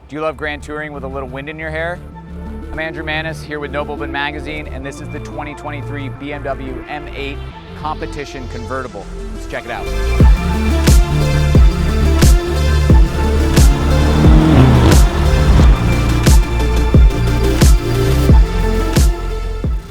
Do you love grand touring with a little wind in your hair? I'm Andrew Manis here with Nobleman Magazine, and this is the 2023 BMW M8 Competition Convertible. Let's check it out.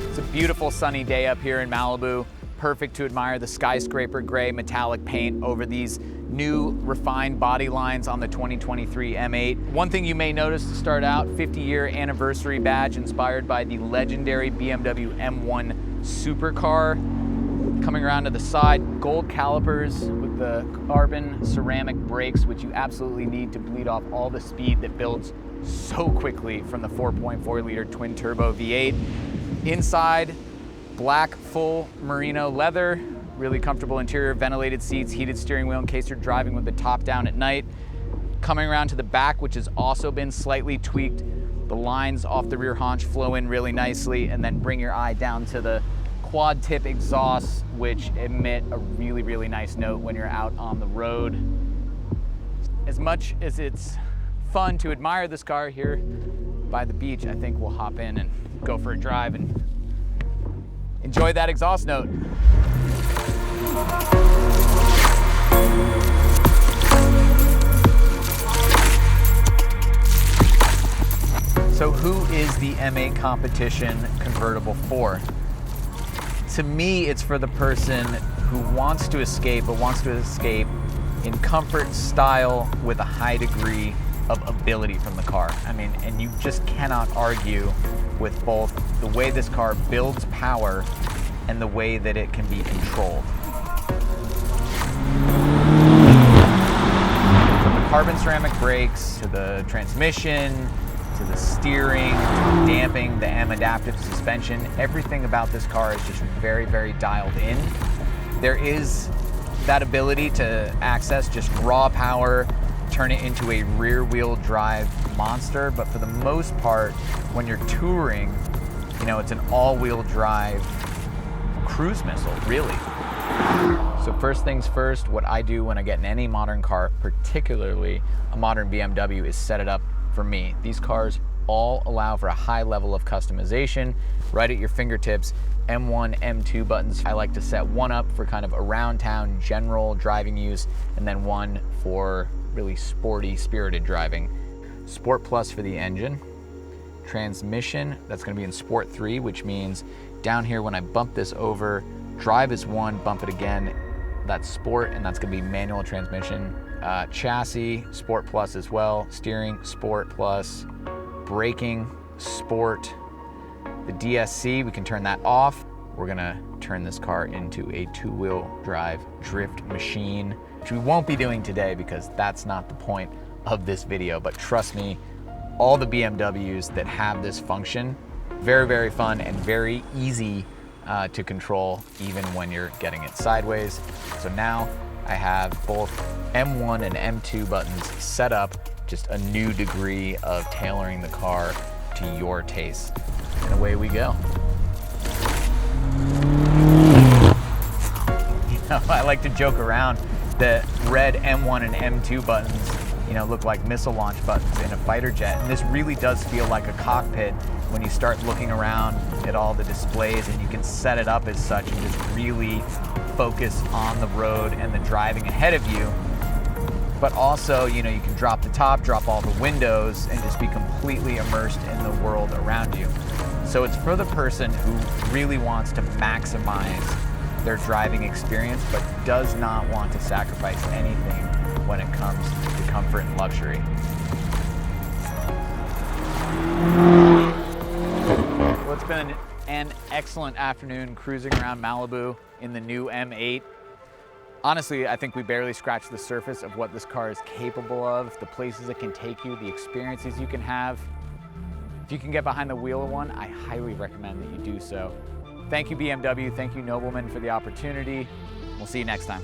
It's a beautiful sunny day up here in Malibu. Perfect to admire the skyscraper gray metallic paint over these new refined body lines on the 2023 M8. One thing you may notice to start out, 50-year anniversary badge inspired by the legendary BMW M1 supercar. Coming around to the side, gold calipers with the carbon ceramic brakes, which you absolutely need to bleed off all the speed that builds so quickly from the 4.4-liter twin-turbo V8. Inside, black full merino leather, really comfortable interior, ventilated seats, heated steering wheel in case you're driving with the top down at night. Coming around to the back, which has also been slightly tweaked, the lines off the rear haunch flow in really nicely, and then bring your eye down to the quad tip exhausts, which emit a really, really nice note when you're out on the road. As much as it's fun to admire this car here by the beach, I think we'll hop in and go for a drive and enjoy that exhaust note. So who is the M8 Competition Convertible for? To me, it's for the person who wants to escape, but wants to escape in comfort, style, with a high degree of ability from the car. I mean, and you just cannot argue with both the way this car builds power and the way that it can be controlled. From the carbon ceramic brakes, to the transmission, to the steering, to the damping, the M adaptive suspension, everything about this car is just very, very dialed in. There is that ability to access just raw power, turn it into a rear-wheel drive monster, but for the most part, when you're touring, you know, it's an all-wheel drive cruise missile, really. So first things first, what I do when I get in any modern car, particularly a modern BMW, is set it up for me. These cars all allow for a high level of customization right at your fingertips. M1, M2 buttons. I like to set one up for kind of around town general driving use, and then one for really sporty, spirited driving. Sport Plus for the engine. Transmission, that's going to be in Sport 3, which means down here when I bump this over, drive is 1, bump it again, that's Sport, and that's going to be manual transmission. Chassis, Sport Plus as well. Steering, Sport Plus. Braking, Sport. The DSC, we can turn that off. We're gonna turn this car into a two-wheel drive drift machine, which we won't be doing today because that's not the point of this video. But trust me, all the BMWs that have this function, very, very fun and very easy to control even when you're getting it sideways. So now I have both M1 and M2 buttons set up, just a new degree of tailoring the car to your taste. And away we go. You know, I like to joke around that red M1 and M2 buttons, you know, look like missile launch buttons in a fighter jet. And this really does feel like a cockpit when you start looking around at all the displays, and you can set it up as such and just really focus on the road and the driving ahead of you. But also, you know, you can drop the top, drop all the windows, and just be completely immersed in the world around you. So it's for the person who really wants to maximize their driving experience, but does not want to sacrifice anything when it comes to comfort and luxury. Well, it's been an excellent afternoon cruising around Malibu in the new M8. Honestly, I think we barely scratched the surface of what this car is capable of, the places it can take you, the experiences you can have. If you can get behind the wheel of one, I highly recommend that you do so. Thank you, BMW. Thank you, Nobleman, for the opportunity. We'll see you next time.